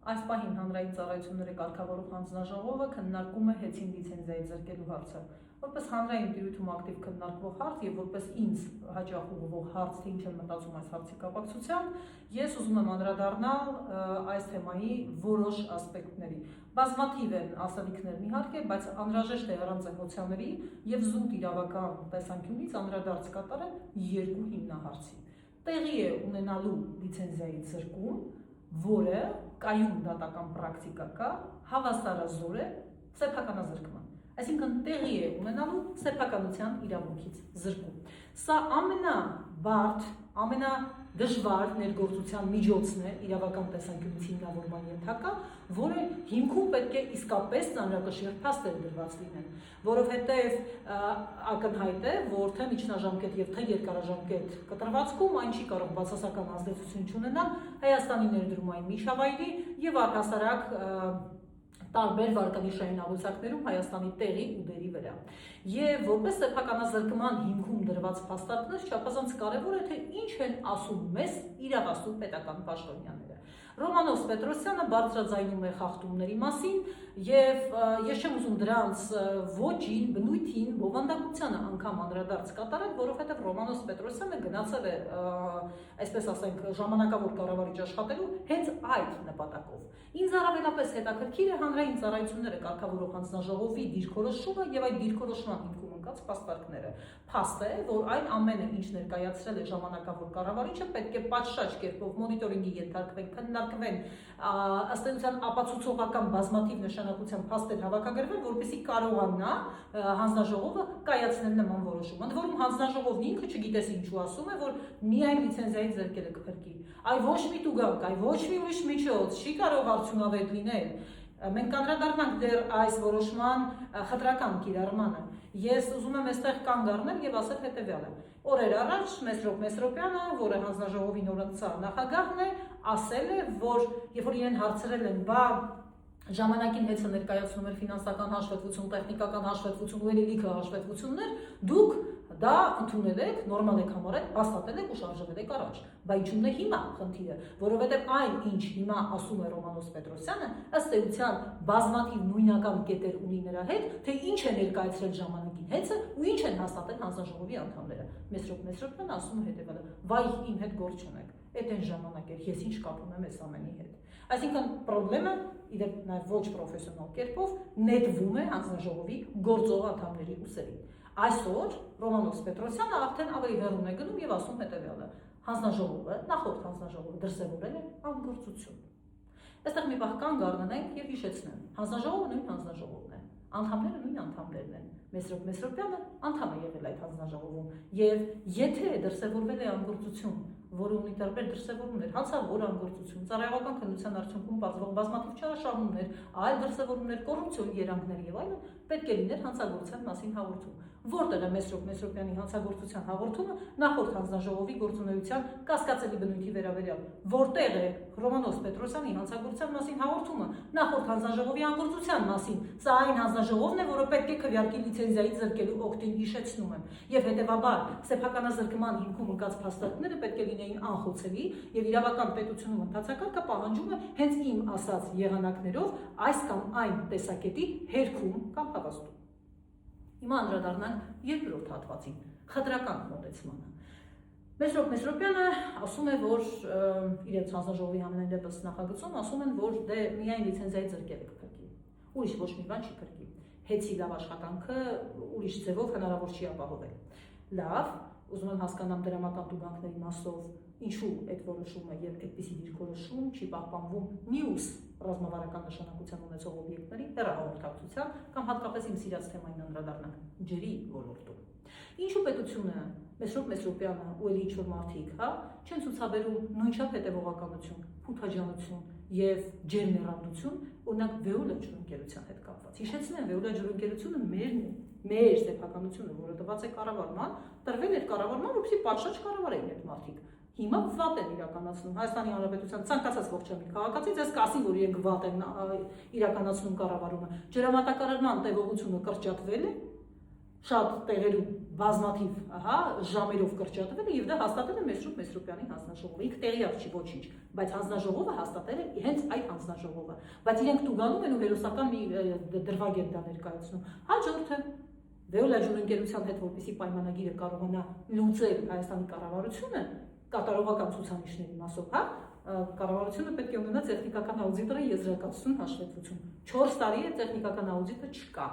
Այս պահին հանրային ծառայությունների կարգավորող հանձնաժողովը քննարկում է հեծին լիցենզիայի զրկելու հարցը։ Որպես հանրային տիրույթում ակտիվ քննարկվող հարց եւ որպես ինձ հաճախ ուղղվող հարց, թե ինչ եմ մտածում այս հարցի կապակցությամբ, ես ուզում եմ անդրադառնալ այս թեմայի որոշ ասպեկտների։ Բազմաթիվ են ասելիքներն իհարկե, բայց անհրաժեշտ է առանց էմոցիաների եւ զուտ իրավական տեսանկյունից անդրադարձ կատարել երկու հիմնահարցի։ Տեղի է ունենալու լիցենզիայի զրկում, որը կայուն դատական պրակտիկա կա, հավասարազոր է սեփականազրկման։ Այսինքն տեղի է ունենալու սեփականության իրավունքից զրկում։ Սա ամենաբարդ, ամենադժվար ներգործության միջոցն է իրավական տեսանկյունից հիմնավորման ենթակա, որը հիմքում պետք է իսկապես ծանրակշիռ փաստեր դրված լինեն, որովհետև ակնհայտ է, որ թե միջնաժամկետ եւ թե երկարաժամկետ կտրվածքում այն չի կարող բացասական ազդեցություն չունենալ Հայաստանի ներդրումային միջավայրի եւ առհասարակ տարբեր վարկանիշային աղյուսակներում Հայաստանի տեղի ու դերի վրա։ Եվ որպես սեփականազրկման հիմքում դրված փաստարկներ չափազանց կարևոր է, թե ինչ են ասում մեզ իրավասու պետական պաշտոնյաները։ Ռոմանոս Պետրոսյանը բարձրաձայնում է խախտումների մասին եւ ես չեմ ուզում դրանց ոճին, բնույթին, բովանդակությանը անգամ անդրադարձ կատարել, որովհետեւ Ռոմանոս Պետրոսյանը գնացել է, այսպես ասենք, ժամանակավոր կառավարիչ աշխատելու հենց այդ նպատակով։ Ինձ առավելապես հետաքրքիր է հանրային ծառայությունները կարգավորող հանձնաժողովի դիրքորոշումը եւ այդ դիրքորոշման հիմքում ընկած փաստարկները։ Փաստ է, որ այն ամենը, ինչ ներկայացրել է ժամանակավոր կառավարիչը, պետք է պատշաճ կերպով մոնիտորինգի ենթարկվեն, քննարկվեն, ըստ էության ապացուցողական բազմաթիվ նշանակության փաստեր հավաքագրվեն, որպեսզի կարողանա հանձնաժողովը կայացնել նման որոշում։ Ընդ որում հանձնաժողովն ինքը չգիտես ինչու ասում է, որ միայն լիցենզիայի զրկելը կփրկի։ Այ ոչ մի տուգանք, այ ոչ մի ուրիշ միջոց չի կարող արդյունավետ լինել։ Մենք կանդրադառնանք դեռ այս որոշման խտրական կիրառմանը։ Ես ուզում եմ այստեղ կանգ առնել եւ ասել հետեւյալը։ Օրեր առաջ Մեսրոպ Մեսրոպյանը, որը հանձնաժողովի նորընծա նախագահն է, ասել է, որ երբ որ իրեն հարցրել են, բա ժամանակին հեծը ներկայացնում էր ֆինանսական հաշվետվություն, տեխնիկական հաշվետվություն ու ելիքը հաշվետվություններ, դուք դա ընդունել եք, նորմալ եք համարել, հաստատել եք ու շարժվել եք առաջ։ Բայց ինչու՞մն է հիմա խնդիրը, որովհետև այն, ինչ հիմա ասում է Ռոմանոս Պետրոսյանը, ըստ էության բազմաթիվ նույնական կետեր ունի նրա հետ, թե ինչ է ներկայացրել ժամանակին հեծը ու ինչ են հաստատել հանձնաժողովի անդամները։ Մեսրոպ Մեսրոպյանը ասում է հետևյալը. «Վայ, իմ հետ գործ չունեք, այդ այն ժամանակ էր, ես ինչ կապ ունեմ այս ամենի հետ»։ Այսինքն պրոբլեմը իդեպ նաև ոչ պրոֆեսիոնալ կերպով նետվում է հանձնաժողովի գործող անդամների ուսերին։ Այսօր Ռոմանոս Պետրոսյանը արդեն ավելի հեռուն է գնում եւ ասում հետեւյալը. հանձնաժողովը, նախորդ հանձնաժողովը դրսևորել է անգործություն։ Այստեղ մի պահ կանգ առնենք եւ հիշեցնենք. հանձնաժողովը նույն հանձնաժողովն է, անդամները նույն անդամներն են։ Մեսրոպ Մեսրոպյանը անդամ է եղել այդ հանձնաժողովում եւ եթե դրսևորվել է անգործություն, որը ունի տարբեր դրսևորումներ, հանցավոր անգործություն, ծառայողական քննության արդյունքում բացվող բազմաթիվ չարաշահումներ, այլ դրսևորումներ, կոռուպցիոն երանգներ եւ այլն, պետք է լիներ հանցագործության մասին հաղորդում։ Որտեղ է Մեսրոպ Մեսրոպյանի հանցագործության հաղորդումը նախորդ հանձնաժողովի գործունեության կասկածելի բնույթի վերաբերյալ, որտեղ է Ռոմանոս Պետրոսյանի հանցագործության մասին հաղորդումը նախորդ հանձնաժողովի անգործության մասին։ Սա այն հանձնաժողովն է, որը պետք է քվեարկի լիցենզիայի զրկելու օգտին, հիշեցնում եմ։ Եվ հետևաբար սեփականազրկման հիմքում ընկած փաստարկները պետք է լինեին անխոցելի եւ իրավական պետությունում ընդհանրակարգը պահանջում է հենց իմ ասած եղանակներով այս կամ այն տեսակետի հերքում կամ հավաստում։ Հիմա անդրադառնանք երկրորդ հատվածին, խտրական մոտեցմանը։ Մեսրոպ Մեսրոպյանը ասում է, որ իրենց հանձնաժողովի համենայն դեպս նախագծում ասում են, որ դե միայն լիցենզիայի զրկելը կփրկի։ Ուրիշ ոչ մի բան չի փրկի։ Հեծի լավ աշխատանքը ուրիշ ձևով հնարավոր չի ապահովել։ Լավ, ուզում եմ հասկանամ դրամական տուգանքների մասով ինչու այդ որոշումը եւ այդպիսի դիրքորոշում չի պահպանվում մյուս ռազմավարական նշանակության ունեցող օբյեկտների հեռահաղորդակցության կամ հատկապես իմ սիրած թեմային անդրադառնանք ջրի ոլորտում։ Ինչու պետությունը Մեսրոպ Մեսրոպյանը ու էլի ինչ-որ մարդիկ, չեն ցուցաբերում նույնչափ հետևողականություն, փութաջանություն եւ ջերմեռանդություն, օրինակ Veolia ջրընկերության հետ կապված։ Հիշեցնեմ, Veolia ջրընկերությունը մերն է, մեր սեփականությունը, որը տված է կառավարման, տրվել էր կառավարման, որպեսզի պատշաճ կառավարեին այդ մարդիկ։ Հիմա վատ են իրականացնում Հայաստանի Հանրապետության ցանկացած ողջամիտ քաղաքացի, ձեզ կասին, որ իրենք վատ են իրականացնում կառավարումը։ Ջրամատակարարման տևողությունը կրճատվել է շատ տեղերում բազմաթիվ ժամերով կրճատվել է եւ դա հաստատել է Մեսրոպ Մեսրոպյանի հանձնաժողովը։ Ինքը տեղի արչի ոչինչ, բայց հանձնաժողովը հաստատել է հենց այդ հանձնաժողովը։ Բայց իրենք տուգանում են ու հերոսական մի դրվագ են դա ներկայացնում։ Հաջորդը Veolia ջուրընկերության հետ որպեսի պայմանագիրը կարողանա լուծել Հայաստանի կառավարությունը կատարողական ցուցանիշների մասով, կառավարությունը պետք է ունենա տեխնիկական աուդիտորի եզրակացություն հաշվետվություն։ 4 տարի է տեխնիկական աուդիտը չկա։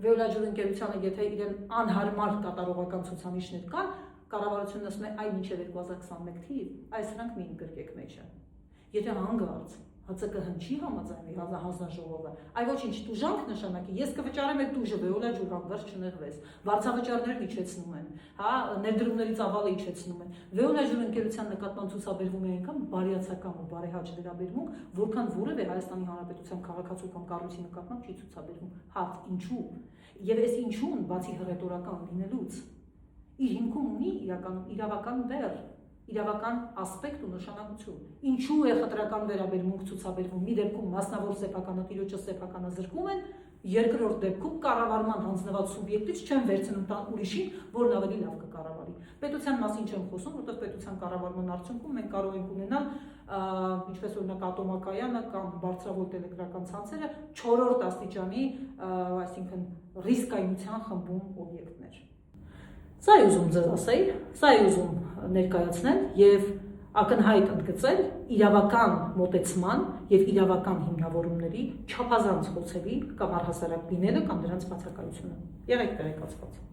Veolia ջուրընկերությանը եթե իրեն անհարմար կատարողական ցուցանիշներ կան, կառավարությունն ասում է այ մինչև 2021 թիվ, այս սրանք մի ընկրկեք մեջը։ Եթե հանգարց ՀՑԿ հնչի համաձայնվի հանձնաժողովը, այ ոչինչ տուժանք նշանակի, ես կվճարեմ այդ տուժը Veolia ջուր հանգարց չնեղվես, վարձավճարներն իջեցնում են, ներդրումների ծավալը իջեցնում են, Veolia ջուրընկերության նկատմամբ ցուցաբերվում է այնքան բարյացակամ ու բարեհաճ վերաբերմունք, որքան որևէ Հայաստանի Հանրապետության քաղաքացու կամ կառույցի նկատմամբ չի ցուցաբերվում։ Հարց ինչու։ Եվ այս ինչուն, բացի հռետորական լինելուց, իր հիմքում ունի իրավական դեր, իրավական ասպեկտ ու նշանակություն։ Ինչու է խտրական վերաբերմունք ցուցաբերվում։ Մի դեպքում մասնավոր սեփականատիրոջը սեփականազրկում են, երկրորդ դեպքում կառավարման հանձնված սուբյեկտից չեն վերցնում տան ուրիշին, որն ավելի լավ կկառավարի։ Պետության մասին չեմ խոսում, որտեղ պետության կառավարման արդյունքում մենք կարող ենք ունենալ ինչպես օրինակ ատոմակայանը կամ բարձրավոլտ էլեկտրական ցանցերը 4-րդ աստիճանի, այսինքն ռիսկայնության խմբում օբյեկտներ։ Սա է ուզում ձեզ ասել, սա է ուզում ներկայացնել եւ ակնհայտ ընդգծել իրավական մոտեցման եւ իրավական հիմնավորումների չափազանց խոցելի կամ առհասարակ լինելը կամ դրանց բացակայությունը։ Եղեք տեղեկացված։